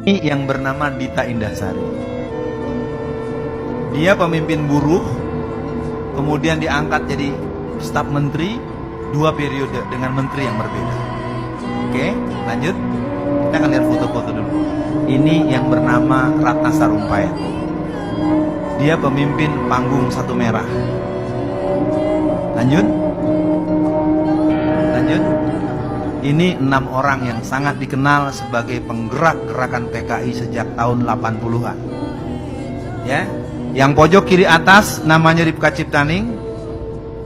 yang bernama Dita Indahsari. Dia pemimpin buruh, kemudian diangkat jadi staf menteri 2 periode dengan menteri yang berbeda. Oke, lanjut. Kita akan lihat foto-foto dulu. Ini yang bernama Ratna Sarumpait. Dia pemimpin panggung Satu Merah. Lanjut. Lanjut. Ini 6 orang yang sangat dikenal sebagai penggerak gerakan PKI sejak tahun 80-an. Ya, yang pojok kiri atas namanya Ripka Ciptaning.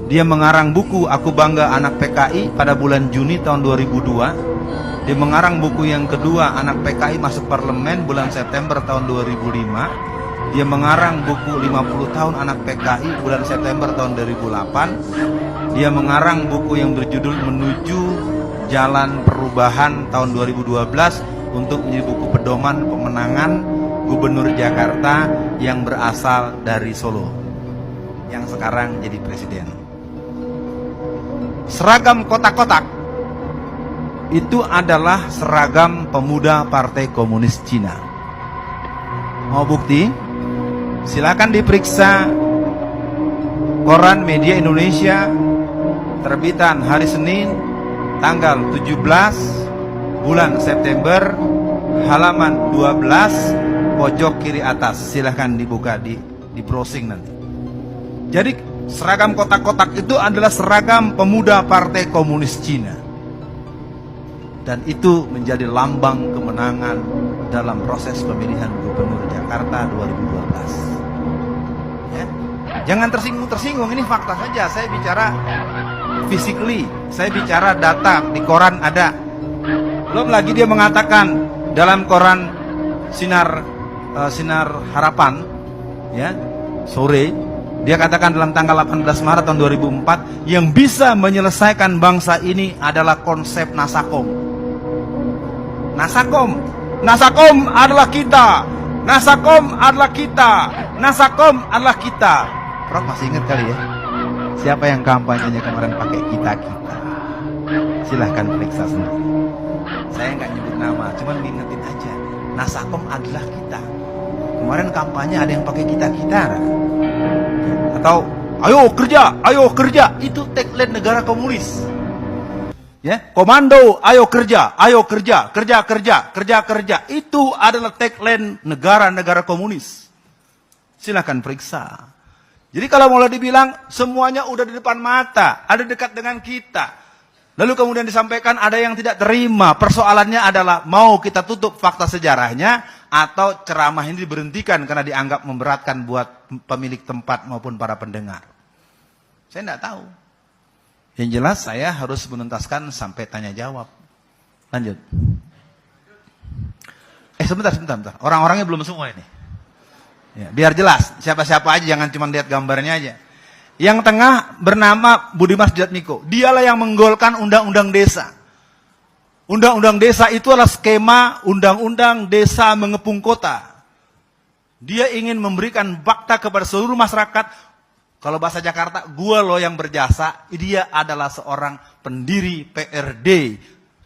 Dia mengarang buku Aku Bangga Anak PKI pada bulan Juni tahun 2002. Dia mengarang buku yang kedua Anak PKI Masuk Parlemen bulan September tahun 2005. Dia mengarang buku 50 tahun Anak PKI bulan September tahun 2008. Dia mengarang buku yang berjudul Menuju Jalan Perubahan tahun 2012 untuk menjadi buku pedoman pemenangan Gubernur Jakarta yang berasal dari Solo, yang sekarang jadi presiden. Seragam kotak-kotak itu adalah seragam pemuda Partai Komunis Cina. Mau bukti? Silakan diperiksa koran Media Indonesia terbitan hari Senin tanggal 17 bulan September, halaman 12 pojok kiri atas. Silahkan dibuka, di browsing nanti. Jadi seragam kotak-kotak itu adalah seragam pemuda Partai Komunis Cina, dan itu menjadi lambang kemenangan dalam proses pemilihan Gubernur Jakarta 2012. Ya. Jangan tersinggung-tersinggung, ini fakta saja. Saya bicara physically, saya bicara data, di koran ada. Belum lagi dia mengatakan dalam koran Sinar Harapan, ya, sore, dia katakan dalam tanggal 18 Maret tahun 2004, yang bisa menyelesaikan bangsa ini adalah konsep Nasakom. Nasakom adalah kita. Nasakom adalah kita. Nasakom adalah kita. Prof masih ingat kali ya? Siapa yang kampanyenya kemarin pakai kita-kita? Silahkan periksa sendiri. Saya nggak nyebut nama, cuman ngingetin aja. Nasakom adalah kita. Kemarin kampanye ada yang pakai kita-kita. Atau ayo kerja. Itu tagline negara komunis. Ya, komando, ayo kerja. Kerja. Itu adalah tagline negara-negara komunis. Silahkan periksa. Jadi kalau mulai dibilang semuanya udah di depan mata, ada dekat dengan kita, lalu kemudian disampaikan ada yang tidak terima, persoalannya adalah mau kita tutup fakta sejarahnya atau ceramah ini diberhentikan karena dianggap memberatkan buat pemilik tempat maupun para pendengar. Saya tidak tahu. Yang jelas saya harus menuntaskan sampai tanya jawab. Lanjut. Sebentar. Orang-orangnya belum semua ini. Ya, biar jelas, siapa-siapa aja, jangan cuma lihat gambarnya aja. Yang tengah bernama Budiman Sujatmiko. Dialah yang menggolkan undang-undang desa. Undang-undang desa itu adalah skema undang-undang desa mengepung kota. Dia ingin memberikan bakta kepada seluruh masyarakat. Kalau bahasa Jakarta, gua loh yang berjasa. Dia adalah seorang pendiri PRD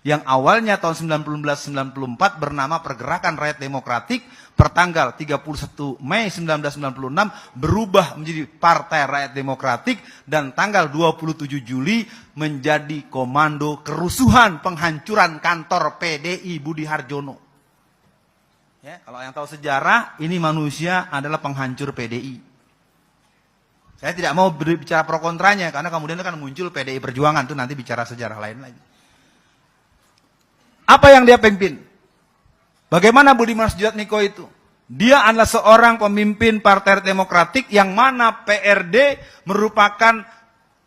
yang awalnya tahun 1994 bernama Pergerakan Rakyat Demokratik, pertanggal 31 Mei 1996 berubah menjadi Partai Rakyat Demokratik, dan tanggal 27 Juli menjadi Komando Kerusuhan Penghancuran Kantor PDI Budi Harjono. Ya, kalau yang tahu sejarah, ini manusia adalah penghancur PDI. Saya tidak mau berbicara pro kontranya, karena kemudian kan muncul PDI Perjuangan, itu nanti bicara sejarah lain lagi. Apa yang dia pimpin? Bagaimana Budiman Sujatmiko itu? Dia adalah seorang pemimpin Partai Demokratik yang mana PRD merupakan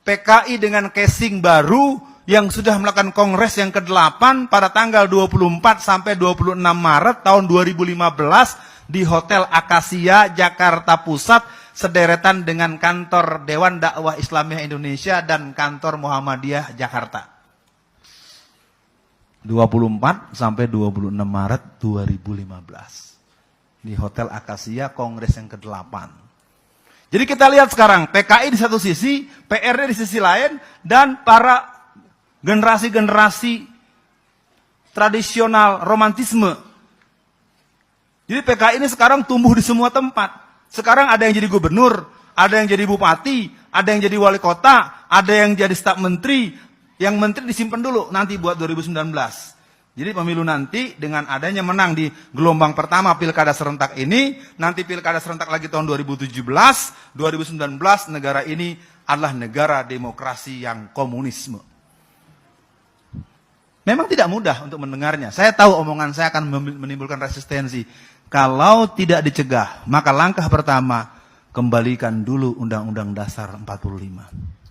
PKI dengan casing baru yang sudah melakukan kongres yang ke-8 pada tanggal 24 sampai 26 Maret tahun 2015 di Hotel Akasia, Jakarta Pusat, sederetan dengan kantor Dewan Dakwah Islamiyah Indonesia dan kantor Muhammadiyah Jakarta. 24 sampai 26 Maret 2015 di Hotel Akasia, kongres yang ke-8. Jadi kita lihat sekarang PKI di satu sisi, PRD di sisi lain, dan para generasi-generasi tradisional romantisme Jadi PKI ini sekarang tumbuh di semua tempat. Sekarang ada yang jadi gubernur, ada yang jadi bupati, ada yang jadi wali kota, ada yang jadi staf menteri. Yang menteri disimpan dulu nanti buat 2019. Jadi pemilu nanti dengan adanya menang di gelombang pertama pilkada serentak ini, nanti pilkada serentak lagi tahun 2017, 2019 negara ini adalah negara demokrasi yang komunisme. Memang tidak mudah untuk mendengarnya. Saya tahu omongan saya akan menimbulkan resistensi. Kalau tidak dicegah, maka langkah pertama, kembalikan dulu Undang-Undang Dasar 45.